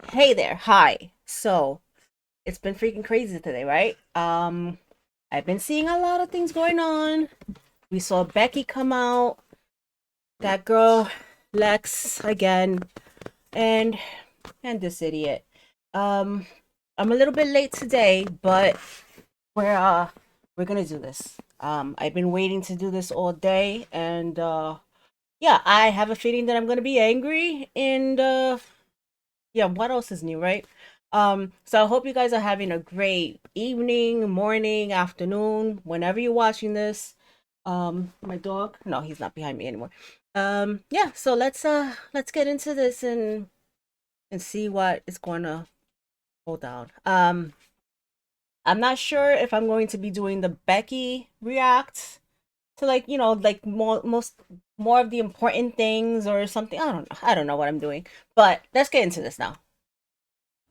Hey there, hi. So, it's been freaking crazy today, right? I've been seeing a lot of things going on. We saw Becky come out, that girl, Lex again, and and this idiot. Um, I'm a little bit late today, but we're uh we're gonna do this. I've been waiting to do this all day, and yeah, I have a feeling that I'm gonna be angry and yeah, what else is new, right? So I hope you guys are having a great evening, morning, afternoon, whenever you're watching this. My dog, no, he's not behind me anymore. Yeah, so let's get into this and see what is going to hold down. I'm not sure if I'm going to be doing the Becky react to, like, like more of the important things or something. I don't know. I don't know what I'm doing. But let's get into this now.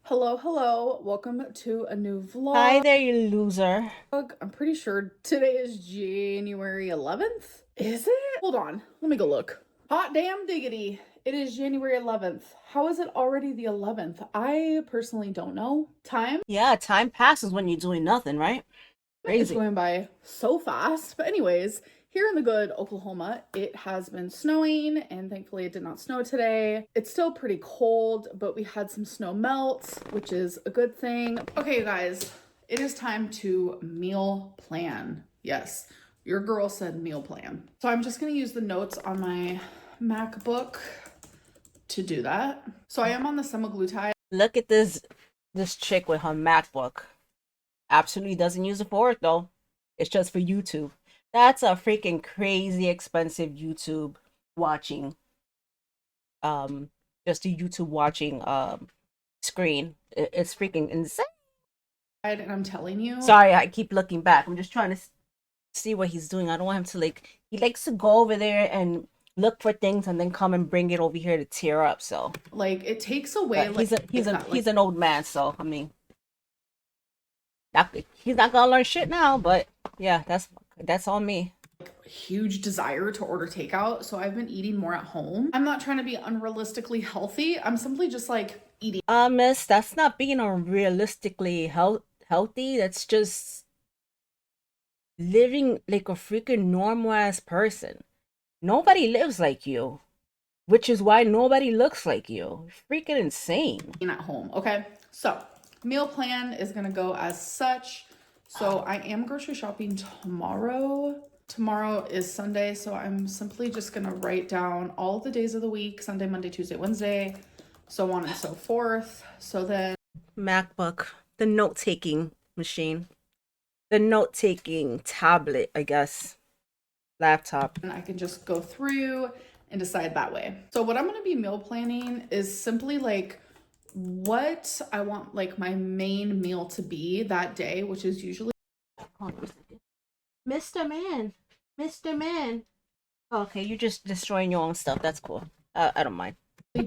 Hello, hello. Welcome to a new Hi vlog. there, you loser. I'm pretty sure today is January 11th. Is it? Hold on. Let me go look. Hot damn diggity. It is January 11th. How is it already the 11th? I personally don't know. Time Yeah, time passes when you're doing nothing, right? is Crazy. going by so fast. But, anyways, here in the good Oklahoma, it has been snowing, and thankfully it did not snow today. It's still pretty cold, but we had some snow melt, which is a good thing. Okay, you guys, it is time to meal plan. Yes, your girl said meal plan. So I'm just gonna use the notes on my MacBook to do that. So I am on the semaglutide. Look at this chick with her MacBook. Absolutely doesn't use it for it though. It's just for YouTube. That's a freaking crazy expensive YouTube watching just a YouTube watching screen. It's freaking insane. And I'm telling you, Sorry, I keep looking back. I'm just trying to see what he's doing. I don't want him to, like, he likes to go over there and look for things and then come and bring it over here to tear up. So, like, it takes away but like that like he's an old man, so I mean, he's not gonna learn shit now. But yeah, that's on me. huge desire to order takeout. So I've been eating more at home. I'm not trying to be unrealistically healthy. I'm simply just like eating. Miss, that's not being unrealistically healthy. That's just living like a freaking normal ass person. Nobody lives like you, which is why nobody looks like you. Freaking insane. At home. Okay. So meal plan is going to go as such. So I am grocery shopping tomorrow. Tomorrow is Sunday. So I'm simply just going to write down all the days of the week: Sunday, Monday, Tuesday, Wednesday, so on and so forth. So then MacBook, the note taking machine, the note taking tablet, I guess, laptop. I can just go through and decide that way. So what I'm going to be meal planning is simply like what I want like my main meal to be that day, which is usually Hold on a second. Mr. Man, Mr. Man. Okay, you're just destroying your own stuff. That's cool. I don't mind.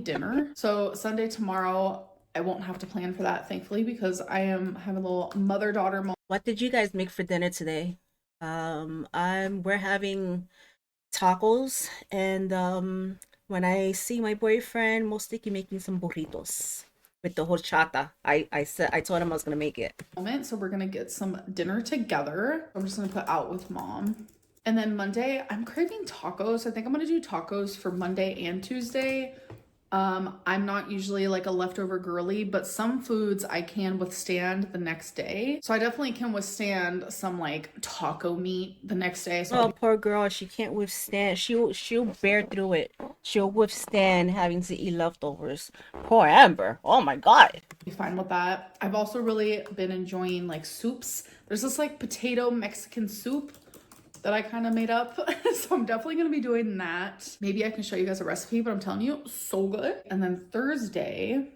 dinner. So Sunday tomorrow, I won't have to plan for that, thankfully, because I am having a little mother-daughter moment. What did you guys make for dinner today? We're having tacos, and when I see my boyfriend, most likely making some burritos with the horchata. I told him I was gonna make it. So we're gonna get some dinner together. I'm just gonna put out with mom. And then Monday, I'm craving tacos. I think I'm gonna do tacos for Monday and Tuesday. I'm not usually like a leftover girly, but some foods I can withstand the next day. So I definitely can withstand some like taco meat the next day. So I'll Oh, be poor girl, she can't withstand. She'll bear through it. She'll withstand having to eat leftovers. Poor Amber. Oh my God. fine with that. I've also really been enjoying like soups. There's this like potato Mexican soup that I kind of made up. So I'm definitely going to be doing that. Maybe I can show you guys a recipe, but I'm telling you, so good. And then Thursday,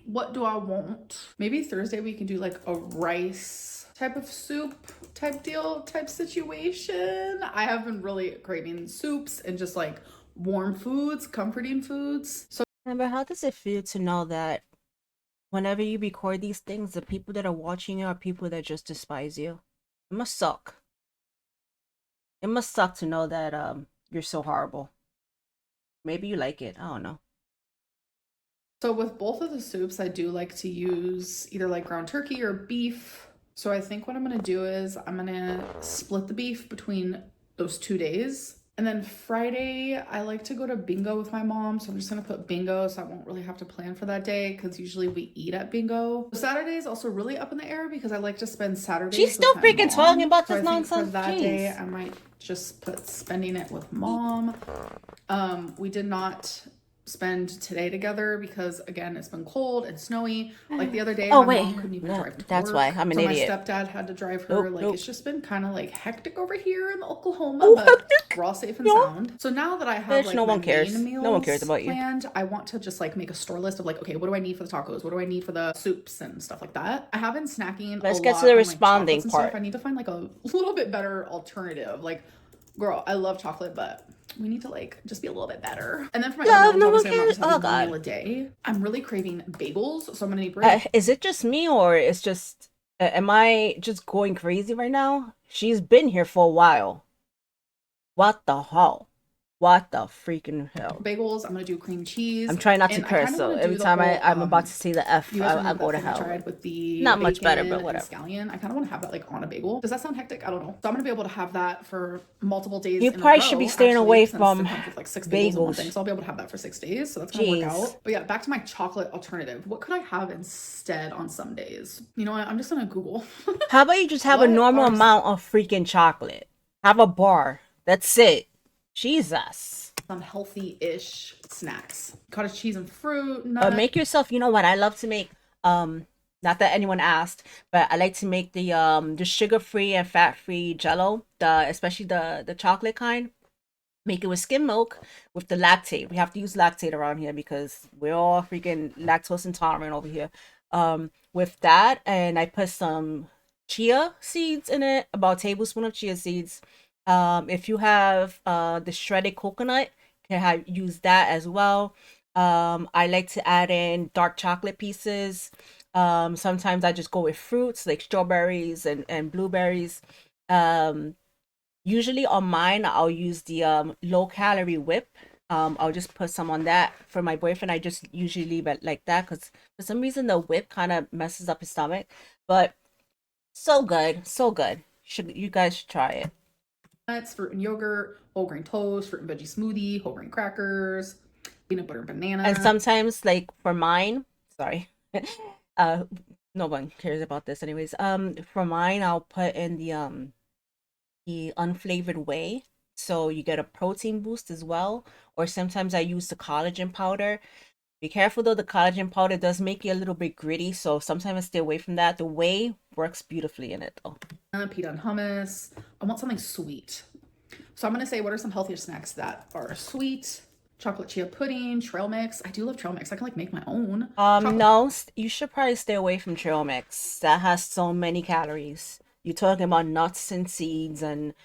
what do I want? Maybe Thursday we can do like a rice type of soup type deal type situation. I have been really craving soups and just like warm foods, comforting foods. So Amber, how does it feel to know that whenever you record these things, the people that are watching you are people that just despise you? It must suck. It must suck to know that you're so horrible. Maybe you like it. I don't know. So with both of the soups, I do like to use either like ground turkey or beef. So I think what I'm gonna do is I'm gonna split the beef between those 2 days. And then Friday, I like to go to bingo with my mom. So I'm just gonna put bingo so I won't really have to plan for that day because usually we eat at bingo. Saturday is also really up in the air because I like to spend She's Saturdays with still my freaking talking mom. about So this I think for nonsense. that day, Jeez. I might just put spending it with mom. We did not spend today together because again it's been cold and snowy. Like the other day Oh my wait, mom couldn't even no, drive to that's why work, I'm an so my idiot. stepdad had to drive her. Nope, Like nope. it's just been kind of like hectic over here in Oklahoma, Oh, but hectic. we're all safe and No, sound. So now that I have bitch, like no my one main cares. No one cares meals about you. planned, I want to just like make a store list of like, okay, what do I need for the tacos, what do I need for the soups and stuff like that. I have been snacking a Let's get to lot the on like responding chocolates and stuff. part. I need to find like a little bit better alternative. Like, girl, I love chocolate, but we need to like just be a little bit better. And then for my other Love, meals, no one obviously I'm not cares. just Oh having one meal God. a day. I'm really craving bagels, so I'm gonna need bread. Is it just me or it's just? Am I just going crazy right now? She's been here for a while. What the hell? What the freaking hell? Bagels. I'm gonna do cream cheese, I'm trying not to and I curse, kind of so want to every do the time whole. I'm about to say the F, You guys I remember go that to thing I hell. tried with the Not much better, bacon but and whatever. scallion? I kind of want to have that like on a bagel. Does that sound hectic? I don't know. So I'm gonna be able to have that for multiple days You in a probably should be row, staying actually, away since it from comes with like 6 bagels in one thing. bagels. So I'll be able to have that for 6 days. So that's gonna work Jeez. out. But yeah, back to my chocolate alternative. What could I have instead on some days? You know what? I'm just gonna Google. How about you just have a What normal are amount of freaking chocolate? Have a bar. That's it. Jesus. some healthy-ish snacks? Cottage cheese and fruit, nuts. Make yourself. You know what I love to make. Not that anyone asked, but I like to make the sugar free and fat free Jello. The especially the chocolate kind. Make it with skim milk with the lactate. We have to use lactate around here because we're all freaking lactose intolerant over here. With that, and I put some chia seeds in it, about a tablespoon of chia seeds. If you have the shredded coconut, can have use that as well. I like to add in dark chocolate pieces. Sometimes I just go with fruits like strawberries and blueberries. Um, Usually on mine, I'll use the low calorie whip. I'll just put some on that. For my boyfriend, I just usually leave it like that because for some reason the whip kind of messes up his stomach. But so good, so good. Should you guys should try it. Nuts, fruit and yogurt, whole grain toast, fruit and veggie smoothie, whole grain crackers, peanut butter and And banana. sometimes, like for mine, sorry, uh, no one cares about this anyways. For mine, I'll put in the unflavored whey. So you get a protein boost as well. Or sometimes I use the collagen powder. Be careful though, the collagen powder does make you a little bit gritty, so sometimes I stay away from that. The whey works beautifully in it though. Pita and hummus. I want something sweet. So I'm gonna say, what are some healthier snacks that are sweet? Chocolate chia pudding, trail mix. I do love trail mix. I can like make my own. Chocolate No, you should probably stay away from trail mix. That has so many calories. You're talking about nuts and seeds and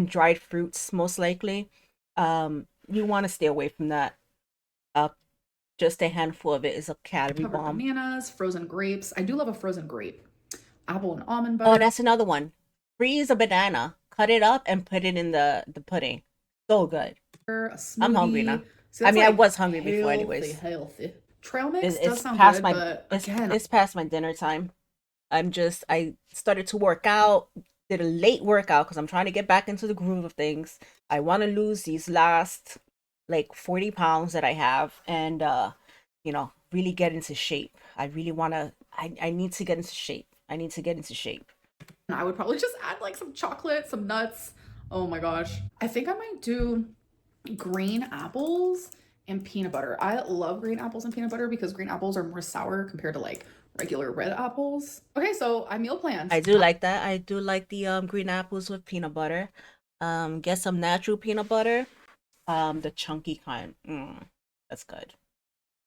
dried fruits most likely. You want to stay away from that. Uh, just a handful of it is a calorie covered bomb. bananas, frozen grapes. I do love a frozen grape. Apple and almond Oh, butter. that's another one. Freeze a banana, cut it up, and put it in the pudding. So good. A I'm hungry now. smoothie. See, I that's mean, I like was hungry before, anyways. healthy. Trail mix It's, does it's sound past good, my but it's again, it's past my dinner time. I started to work out, did a late workout because I'm trying to get back into the groove of things. I want to lose these last like 40 pounds that I have and really get into shape. I really want to I need to get into shape. I need to get into shape. I would probably just add like some chocolate, some nuts. Oh my gosh. I think I might do green apples and peanut butter. I love green apples and peanut butter because green apples are more sour compared to like regular red apples. Okay, so I meal planned. I do like that. I do like the green apples with peanut butter. Get some natural peanut butter. The chunky kind. That's good.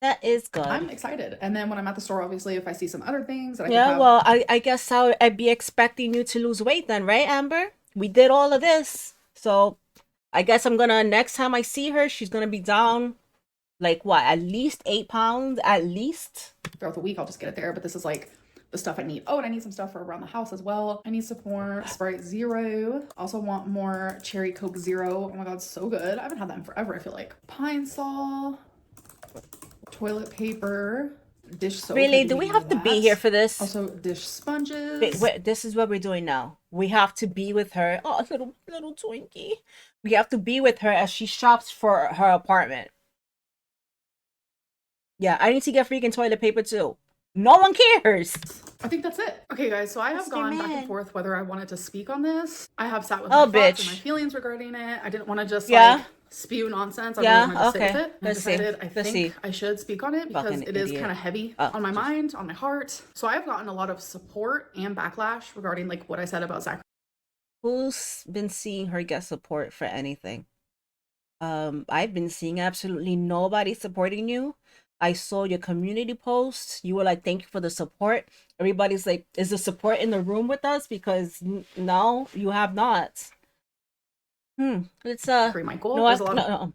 That is I'm good. excited. And then when I'm at the store, obviously, if I see some other things that I could Yeah, have. well, I guess I'd be expecting you to lose weight then, right, Amber? We did all of this. So I guess I'm gonna next time I see her, she's gonna be down like what, at least 8 pounds, at least. Throughout the week, I'll just get it there. But this is like the stuff I need. Oh, and I need some stuff for around the house as well. I need some more Sprite Zero. Also want more Cherry Coke Zero. Oh my God, so good. I haven't had that in forever, I feel like. Pine Sol. toilet paper, dish soap. Really? Do we have to be here for this? Also, dish sponges. Wait, this is what we're doing now. We have to be with her. Oh, little Twinkie. We have to be with her as she shops for her apartment. Yeah, I need to get freaking toilet paper too. No one cares. I think that's it. Okay, guys, so I have gone back and forth whether I wanted to speak on this. I have sat with my thoughts and my feelings regarding it. I didn't want to just like spew nonsense. I really wanted to sit with it. I decided I think I should speak on it because it is kind of heavy on my mind, on my heart. So I have gotten a lot of support and backlash regarding like what I said about Zachary. Who's been seeing her get support for anything? I've been seeing absolutely nobody supporting you. I saw your community post. You were like, thank you for the support. Everybody's like, is the support in the room with us? Because no, you have not. It's Zachary Micheal. No, there's a lot no.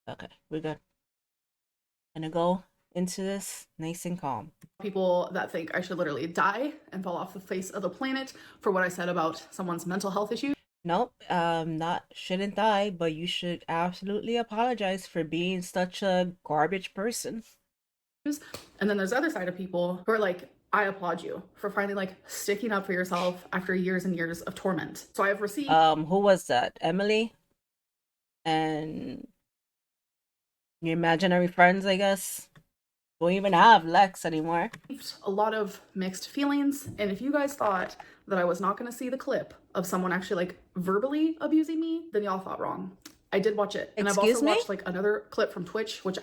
Okay, we're good. Gonna go into this nice and calm. People that think I should literally die and fall off the face of the planet for what I said about someone's mental health issues. Nope, not shouldn't die, but you should absolutely apologize for being such a garbage person. And then there's the other side of people who are like, I applaud you for finally like sticking up for yourself after years and years of torment. So I have received who was that? Emily and your imaginary friends, I guess. Don't even have Lex anymore. A lot of mixed feelings, and if you guys thought that I was not going to see the clip of someone actually like verbally abusing me, then y'all thought wrong. I did watch it, and I've also watched like another clip from Twitch, which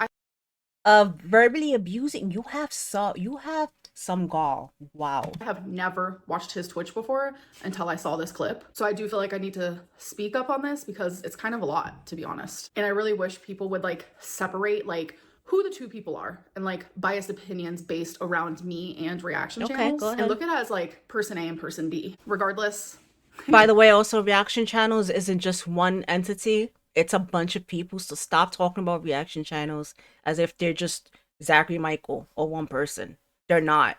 verbally abusing. You have some gall. Wow. I have never watched his Twitch before until I saw this clip. So I do feel like I need to speak up on this because it's kind of a lot, to be honest. And I really wish people would like separate like who the two people are and like biased opinions based around me and reaction channels. Go ahead. And look at it as like person A and person B, regardless. By the way, also reaction channels isn't just one entity. It's a bunch of people. So stop talking about reaction channels as if they're just Zachary Micheal or one person. They're not.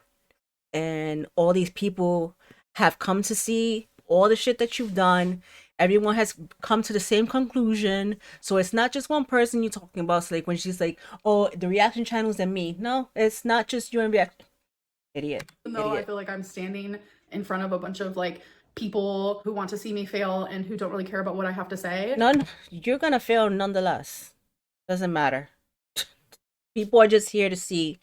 And all these people have come to see all the shit that you've done. Everyone has come to the same conclusion. So it's not just one person you're talking about. So like when she's like, oh, the reaction channels and me. No, it's not just you and reaction. Idiot. No, I feel like I'm standing in front of a bunch of like people who want to see me fail and who don't really care about what I have to say. None, you're gonna fail nonetheless. Doesn't matter. People are just here to see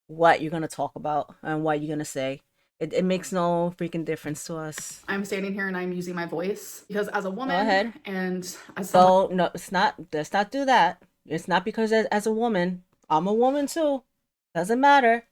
what you're gonna talk about and what you're gonna say. It makes no freaking difference to us. I'm standing here and I'm using my voice because as a woman, go ahead. And as so no, it's not. Let's not do that. It's not because as a woman, I'm a woman too. Doesn't matter.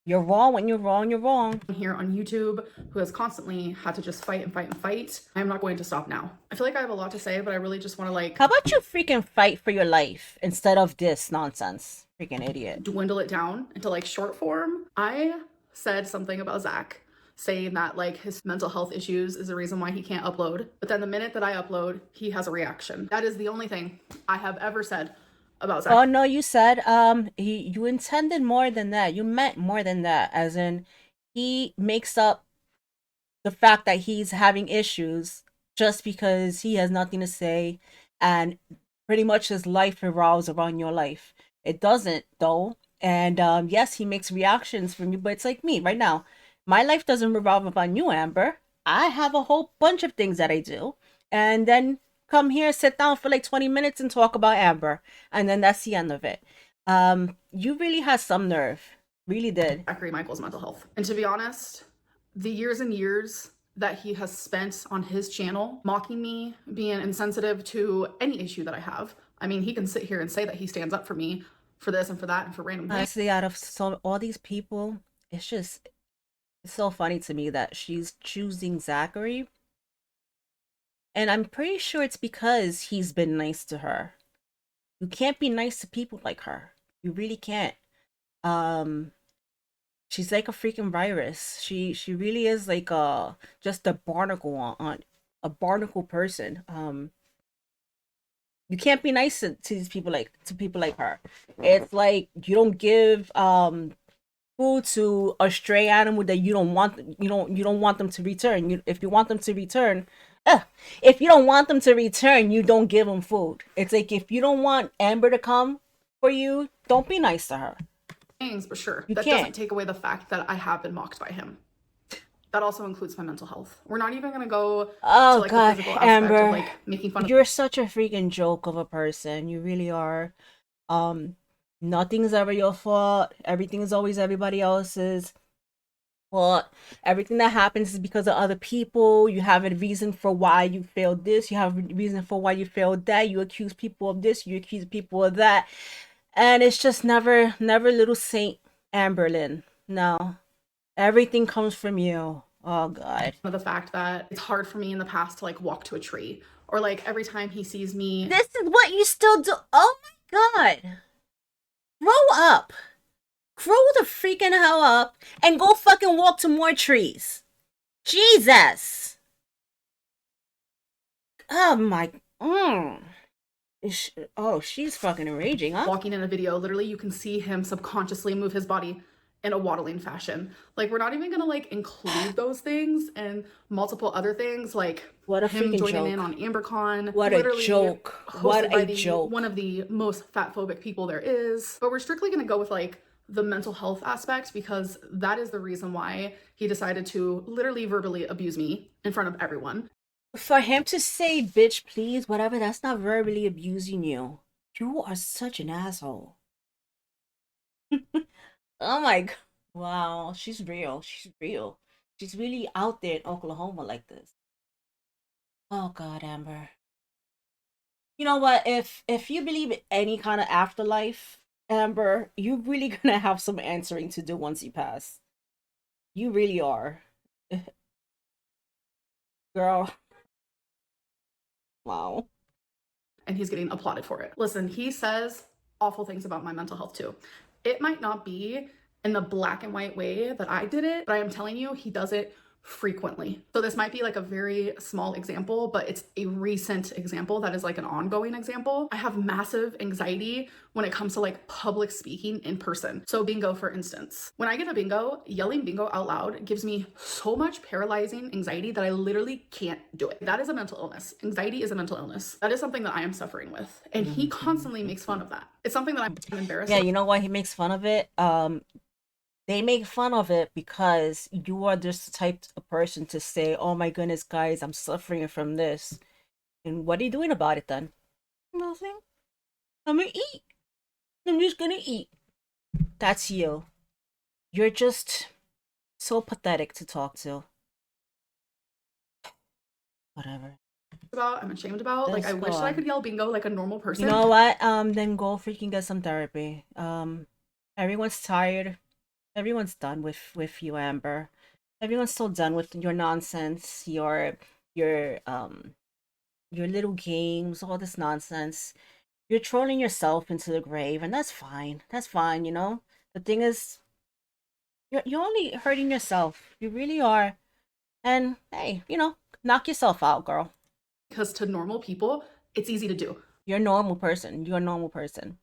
You're wrong when you're wrong. You're wrong. Here on YouTube, who has constantly had to just fight and fight and fight. I'm not going to stop now. I feel like I have a lot to say, but I really just want to like. How about you freaking fight for your life instead of this nonsense? Freaking idiot. Dwindle it down into like short form. I said something about Zach, saying that like his mental health issues is the reason why he can't upload. But then the minute that I upload, he has a reaction. That is the only thing I have ever said about Zach. Oh no, you said you intended more than that. You meant more than that, as in he makes up the fact that he's having issues just because he has nothing to say, and pretty much his life revolves around your life. It doesn't though. And yes, he makes reactions from you, but it's like me right now. My life doesn't revolve around you, Amber. I have a whole bunch of things that I do, and then come here, sit down for like 20 minutes and talk about Amber, and then that's the end of it. You really had some nerve, really did. Zachary Micheal's mental health, and to be honest, the years and years that he has spent on his channel mocking me, being insensitive to any issue that I have. I mean, he can sit here and say that he stands up for me for this and for that and for random things. Honestly, out of all these people, it's so funny to me that she's choosing Zachary. And I'm pretty sure it's because he's been nice to her. You can't be nice to people like her. You really can't. She's like a freaking virus. She really is like just a barnacle on a barnacle person. You can't be nice to these people like her. It's like you don't give food to a stray animal that you don't want them to return. If you want them to return, If you don't want them to return, you don't give them food. It's like if you don't want Amber to come for you, don't be nice to her. things, but sure, You that can't. doesn't take away the fact that I have been mocked by him. That also includes my mental health. We're not even gonna go to Oh like the God, physical aspect of Amber, like making fun of. you're such a freaking joke of a person. You really are. Um, Nothing's ever your fault. Everything is always everybody else's. Well, everything that happens is because of other people. You have a reason for why you failed this. You have a reason for why you failed that. You accuse people of this. You accuse people of that. And it's just never little Saint Amberlyn. No. Everything comes from you. Oh God. The fact that it's hard for me in the past to like walk to a tree, or like every time he sees me. This is what you still do. Oh my God. Grow up. Grow the freaking hell up and go fucking walk to more trees. Jesus. Oh my. Mm. Oh, she's fucking raging, huh? Walking in a video, literally you can see him subconsciously move his body in a waddling fashion. Like we're not even gonna like include those things and multiple other things like What a him freaking joining joke. in on AmberCon, What literally a joke. hosted What by a the joke. one of the most fatphobic people there is. But we're strictly gonna go with like the mental health aspect because that is the reason why he decided to literally verbally abuse me in front of everyone. For him to say bitch please, whatever, that's not verbally abusing you. You are such an asshole. Oh my God. Wow, she's real. She's real. She's really out there in Oklahoma like this. Oh God, Amber. You know what? If you believe in any kind of afterlife, Amber, you're really gonna have some answering to do once you pass. You really are. Girl. Wow. And he's getting applauded for it. Listen, he says awful things about my mental health too. It might not be in the black and white way that I did it, but I am telling you, he does it frequently. So this might be like a very small example, but it's a recent example that is like an ongoing example. I have massive anxiety when it comes to like public speaking in person. So bingo, for instance, when I get a bingo, yelling bingo out loud gives me so much paralyzing anxiety that I literally can't do it. That is a mental illness. Anxiety is a mental illness. That is something that I am suffering with. And he constantly makes fun of that. It's something that I'm embarrassed Yeah, of. you know why he makes fun of it? They make fun of it because you are just the type of person to say, "Oh my goodness, guys, I'm suffering from this." And what are you doing about it then? Nothing. I'm gonna eat. I'm just gonna eat. That's you. You're just so pathetic to talk to. Whatever. I'm ashamed about. Like I Just go wish that I on. could yell bingo like a normal You person. know what? Then go freaking get some therapy. Everyone's tired. Everyone's done with you, Amber. Everyone's so done with your nonsense, your your little games, all this nonsense. You're trolling yourself into the grave, and that's fine. That's fine, you know? The thing is, you're only hurting yourself. You really are. And hey, knock yourself out, girl. Because to normal people, it's easy to do. You're a normal person. You're a normal person.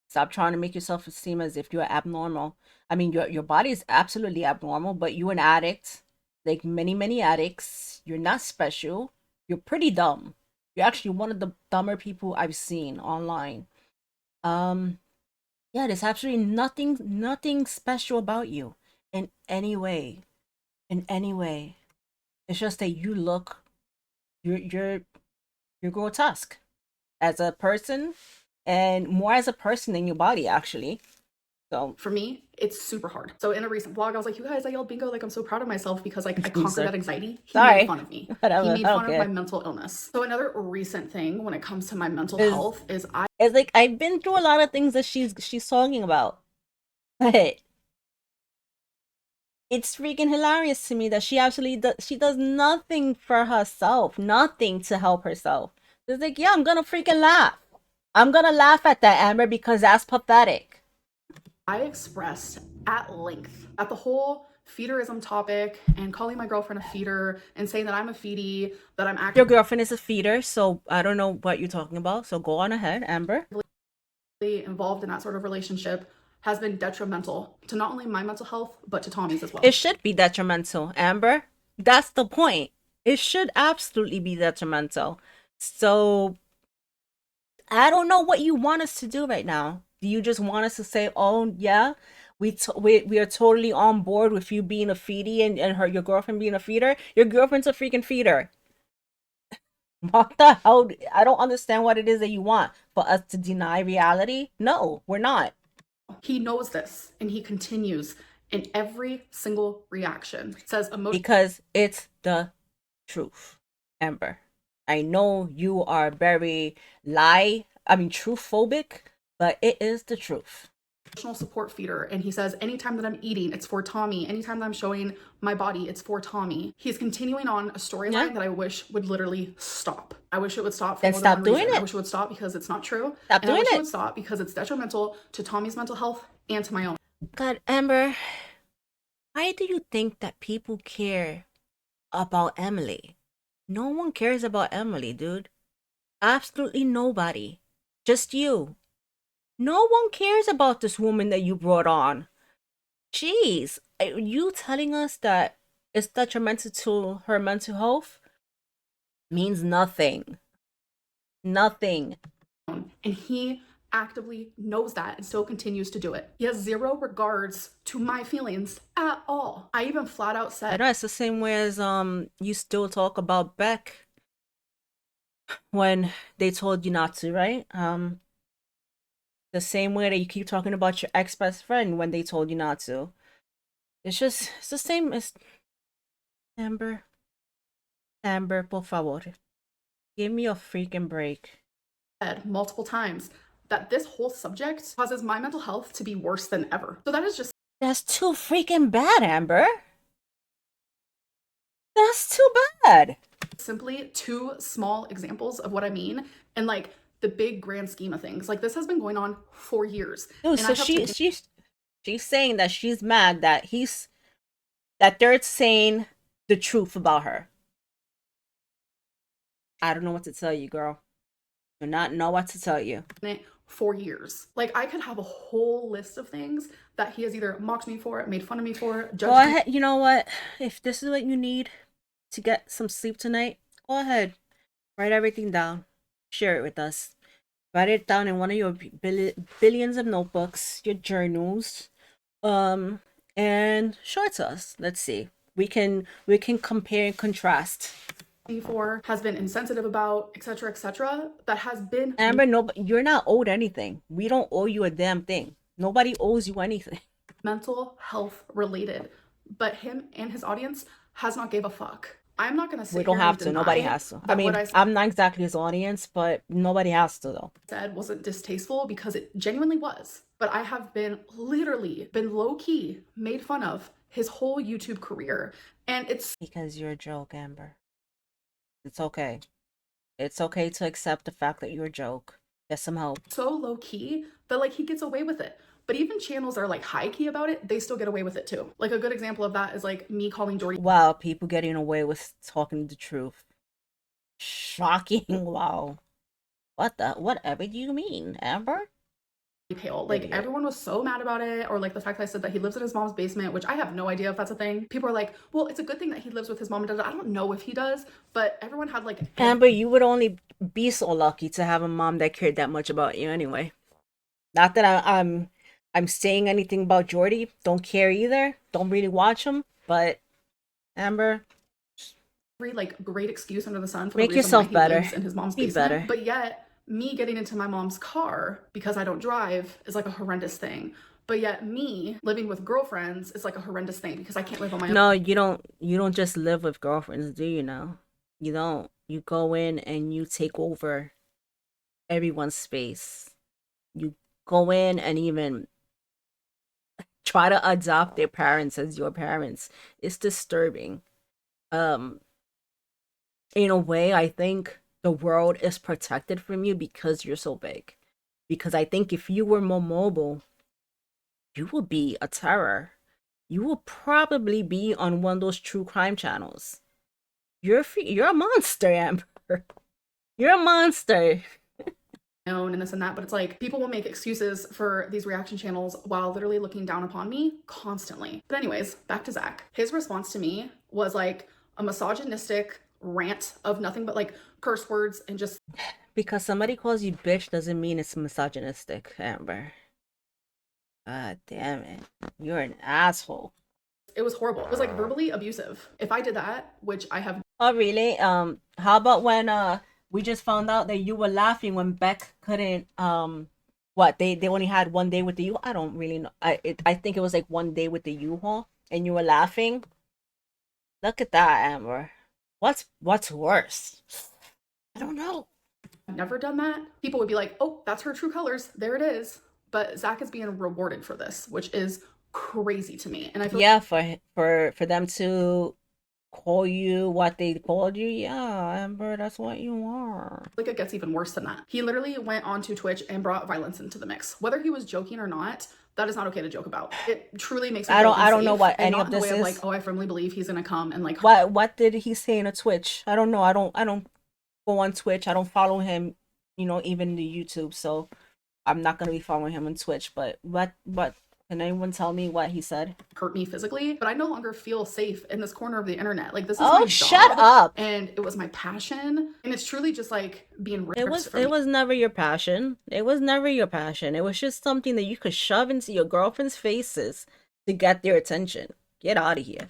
Stop trying to make yourself seem as if you're abnormal. I mean, your body is absolutely abnormal, but you're an addict, like many addicts. You're not special. You're pretty dumb. You're actually one of the dumber people I've seen online. Um, yeah, there's absolutely nothing special about you in any way. In any way. It's just that you're you're grotesque as a person, and more as a person than your body actually. So For me, it's super hard. So in a recent vlog, I was like, you guys, I yelled bingo. Like I'm so proud of myself because like I conquered that anxiety. He made sorry. fun of me. He Whatever. made I don't fun of my care. mental illness. So another recent thing when it comes to my mental Is health is I it's like I've been through a lot of things that she's talking about. But it's freaking hilarious to me that she does nothing for herself, nothing to help herself. It's like, yeah, I'm gonna freaking laugh. I'm gonna laugh at that, Amber, because that's pathetic. expressed at length at the whole feederism topic and calling my girlfriend a feeder and saying that I'm a feedie, that I'm Your actively girlfriend is a feeder, so I don't know what you're talking about. So go on ahead, Amber. involved in that sort of relationship has been detrimental to not only my mental health, but to Tommy's as well. It should be detrimental, Amber. That's the point. It should absolutely be detrimental. So I don't know what you want us to do right now. Do you just want us to say, "Oh yeah, we are totally on board with you being a feedie and your girlfriend being a feeder"? Your girlfriend's a freaking feeder. What the hell? I don't understand what it is that you want for us to deny reality. No, we're not. He knows this and he continues in every single reaction. Says emotion Because it's the truth, Amber. I know you are very truth phobic, but it is the truth. support feeder, and he says anytime that I'm eating it's for Tommy, anytime that I'm showing my body it's for Tommy. He's continuing on a storyline Yeah. that I wish would literally stop. I wish it would stop for Then more than one stop doing reason. I it. wish it would stop because it's not true, Stop and I doing wish it it. would stop because it's detrimental to Tommy's mental health and to my own. God, Amber, why do you think that people care about Emily? No one cares about Emily, dude. Absolutely nobody. Just you. No one cares about this woman that you brought on. Jeez, are you telling us that it's detrimental to her mental health? Means nothing. Nothing. And he actively knows that and still continues to do it. He has zero regards to my feelings at all. I even flat out I said, know it's the same way as you still talk about Beck when they told you not to, right? The same way that you keep talking about your ex best friend when they told you not to. It's the same as Amber. Amber, por favor. Give me a freaking break. multiple times that this whole subject causes my mental health to be worse than ever. So that is just That's too freaking bad, Amber. That's too bad. simply two small examples of what I mean. And like the big grand scheme of things, like this has been going on for years. Dude, And so I have taken she's saying that she's mad that they're saying the truth about her. I don't know what to tell you, girl. Do not know what to tell you. it for years. Like I could have a whole list of things that he has either mocked me for, made fun of me for, Go judged me. ahead. You know what? If this is what you need to get some sleep tonight, go ahead. Write everything down. Share it with us. Write it down in one of your billions of notebooks, your journals, um, and show it to us. Let's see. We can compare and contrast. For, has been insensitive about, etc., that has been Amber, no, you're not owed anything. We don't owe you a damn thing. Nobody owes you anything. mental health related. But him and his audience has not gave a fuck. I'm not gonna We sit don't here and have to. Nobody deny has to. I that what mean, I I'm not exactly his audience, but nobody has to though. said wasn't distasteful because it genuinely was. But I have been literally been low key made fun of his whole YouTube career. And it's Because you're a joke, Amber. It's okay. It's okay to accept the fact that you're a joke. Get some help. so low key that like he gets away with it. But even channels that are like high key about it, they still get away with it too. Like a good example of that is like me calling Jordy Wow, people getting away with talking the truth. Shocking. Wow. Whatever do you mean, Amber? pale. Like Idiot. everyone was so mad about it, or like the fact that I said that he lives in his mom's basement, which I have no idea if that's a thing. People are like, well, it's a good thing that he lives with his mom and dad. I don't know if he does, but everyone had like Amber, you would only be so lucky to have a mom that cared that much about you anyway. Not that I'm saying anything about Jordy. Don't care either. Don't really watch him. But Amber, every like great excuse under the sun for the make reason why yourself he better. lives in his mom's Be basement. better. But yet, me getting into my mom's car because I don't drive is like a horrendous thing. But yet, me living with girlfriends is like a horrendous thing because I can't live on my own. No, you don't. You don't just live with girlfriends, do you know? You don't. You go in and you take over everyone's space. You go in and even try to adopt their parents as your parents. It's disturbing. Um, in a way, I think the world is protected from you because you're so big. Because I think if you were more mobile, you would be a terror. You will probably be on one of those true crime channels. You're a monster, Amber. You're a monster. Own and this and that, but it's like people will make excuses for these reaction channels while literally looking down upon me constantly. But anyways, back to Zach. His response to me was like a misogynistic, rant of nothing but like curse words and just Because somebody calls you bitch doesn't mean it's misogynistic, Amber. God damn it. You're an asshole. it was horrible. It was like verbally abusive. If I did that, which I have Oh really? How about when we just found out that you were laughing when Beck couldn't what they only had one day with the U. I don't really know. I think it was like one day with the U-Haul and you were laughing. Look at that, Amber. What's worse? I don't know. never done that, people would be like, oh, that's her true colors. There it is. But Zach is being rewarded for this, which is crazy to me. And I feel Yeah, for them to call you what they called you, yeah, Amber, that's what you are. like it gets even worse than that. He literally went onto Twitch and brought violence into the mix. Whether he was joking or not, that is not okay to joke about. It truly makes me feel I don't know unsafe, what and any not of in the this way of is. like, oh, I firmly believe he's gonna come and like What did he say in a Twitch? I don't know. I don't go on Twitch. I don't follow him, even the YouTube. So I'm not gonna be following him on Twitch. But what can anyone tell me what he said? hurt me physically, but I no longer feel safe in this corner of the internet. Like this is Oh, my shut job up. and it was my passion, and it's truly just like being It ripped was from me. it was never your passion. It was never your passion. It was just something that you could shove into your girlfriend's faces to get their attention. Get out of here.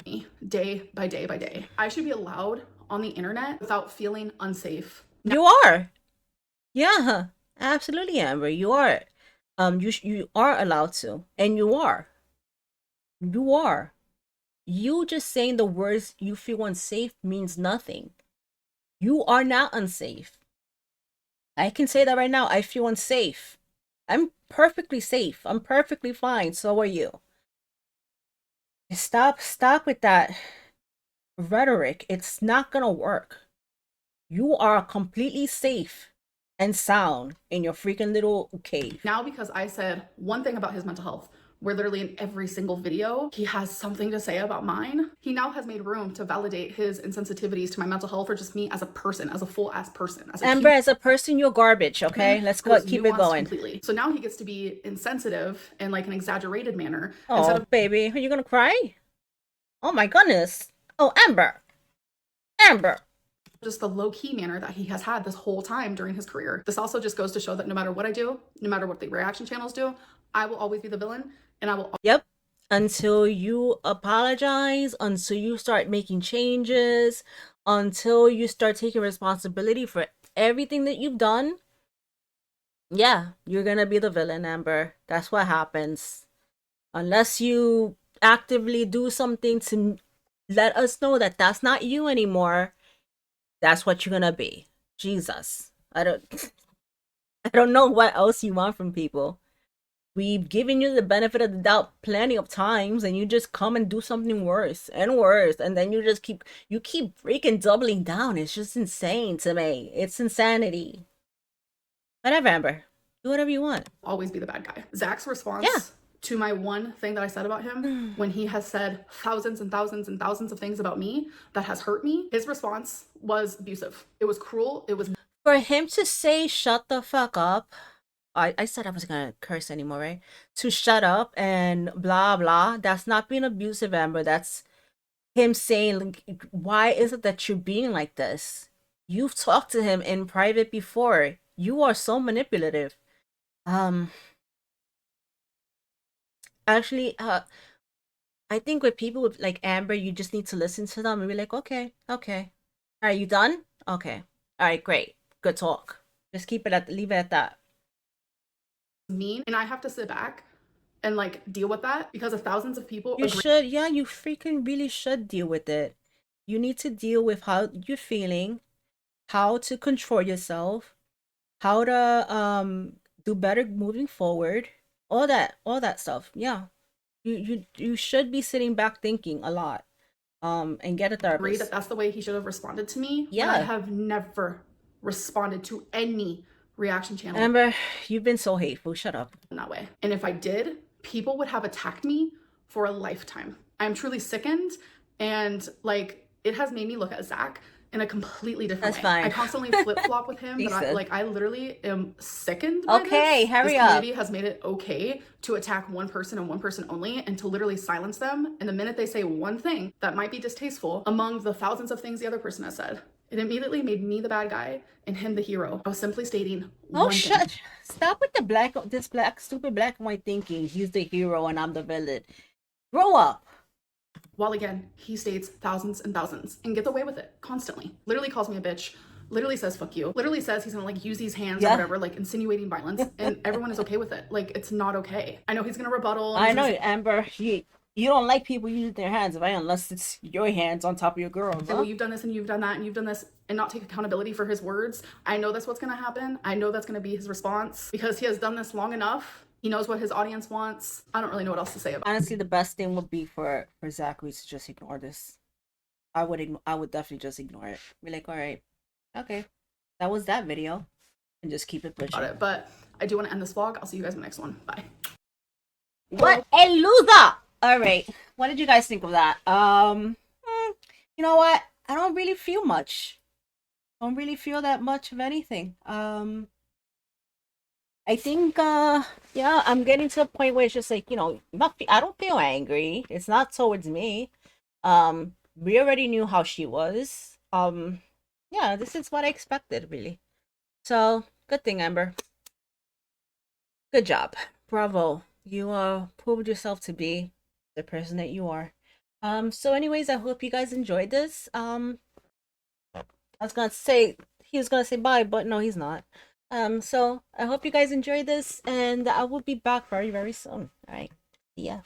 Day by day by day. I should be allowed on the internet without feeling unsafe. You are. Yeah, absolutely, Amber. You are. You are allowed to, and you are. You are. You just saying the words you feel unsafe means nothing. You are not unsafe. I can say that right now. I feel unsafe. I'm perfectly safe. I'm perfectly fine. So are you. Stop with that rhetoric. It's not gonna work. You are completely safe and sound in your freaking little cave. Now, because I said one thing about his mental health, where literally in every single video he has something to say about mine, he now has made room to validate his insensitivities to my mental health or just me as a person, as a full ass person. Amber, as a person, you're garbage, okay? Let's go keep it going. Completely. So now he gets to be insensitive in like an exaggerated manner. Oh, instead of baby, are you gonna cry? Oh my goodness. Oh, Amber. Amber. just the low-key manner that he has had this whole time during his career. This also just goes to show that no matter what I do, no matter what the reaction channels do, I will always be the villain, and I will. Yep. Until you apologize, until you start making changes, until you start taking responsibility for everything that you've done. Yeah, you're gonna be the villain, Amber. That's what happens. Unless you actively do something to let us know that that's not you anymore, that's what you're gonna be. Jesus. I don't know what else you want from people. We've given you the benefit of the doubt plenty of times, and you just come and do something worse and worse, and then you keep freaking doubling down. It's just insane to me. It's insanity. Whatever, Amber. Do whatever you want. Always be the bad guy. Zach's response Yeah. to my one thing that I said about him, when he has said thousands and thousands and thousands of things about me that has hurt me, his response was abusive. It was cruel. It was. For him to say shut the fuck up, I said I wasn't gonna curse anymore, right? To shut up and blah blah. That's not being abusive, Amber. That's him saying, like, why is it that you're being like this? You've talked to him in private before. You are so manipulative. Actually, I think with people with like Amber, you just need to listen to them and be like, okay. Are you done? Okay. All right, great. Good talk. Just leave it at that. Mean, and I have to sit back and like deal with that because of thousands of people. You should, yeah, you freaking really should deal with it. You need to deal with how you're feeling, how to control yourself, how to do better moving forward. All that stuff. Yeah. You should be sitting back thinking a lot. And get a agree therapist. that that's the way he should have responded to me. Yeah. When I have never responded to any reaction channel. Amber, you've been so hateful. Shut up. In that way. And if I did, people would have attacked me for a lifetime. I'm truly sickened, and like it has made me look at Zach in a completely different way. Fine. I constantly flip-flop with him, but I literally am sickened by okay, this. Hurry this up. community has made it okay to attack one person and one person only, and to literally silence them. And the minute they say one thing that might be distasteful among the thousands of things the other person has said, It immediately made me the bad guy and him the hero. I was simply stating Oh, one thing. stop with this stupid black and white thinking. He's the hero and I'm the villain. Grow up. While again, he states thousands and thousands and gets away with it constantly. Literally calls me a bitch. Literally says fuck you. Literally says he's gonna like use these hands or Yeah. whatever, like insinuating violence, and everyone is okay with it. Like it's not okay. I know he's gonna rebuttal. And I know, Amber. You don't like people using their hands, right? Unless it's your hands on top of your girls. Well, you've done this and you've done that and you've done this, and not take accountability for his words. I know that's what's gonna happen. I know that's gonna be his response because he has done this long enough. He knows what his audience wants. I don't really know what else to say about it. Honestly, the best thing would be for Zachary to just ignore this. I would definitely just ignore it. Be like, all right, okay, that was that video, and just keep it pushing. But I do want to end this vlog. I'll see you guys in the next one. Bye. What a loser! All right, what did you guys think of that? You know what? I don't really feel much. Don't really feel that much of anything. I think yeah, I'm getting to a point where it's just like, I don't feel angry. It's not towards me. We already knew how she was. Yeah, this is what I expected, really. So, good thing, Amber. Good job. Bravo. You proved yourself to be the person that you are. So anyways, I hope you guys enjoyed this. I was gonna say he was gonna say bye, but no, he's not. So I hope you guys enjoyed this, and I will be back very, very soon. All right. See ya.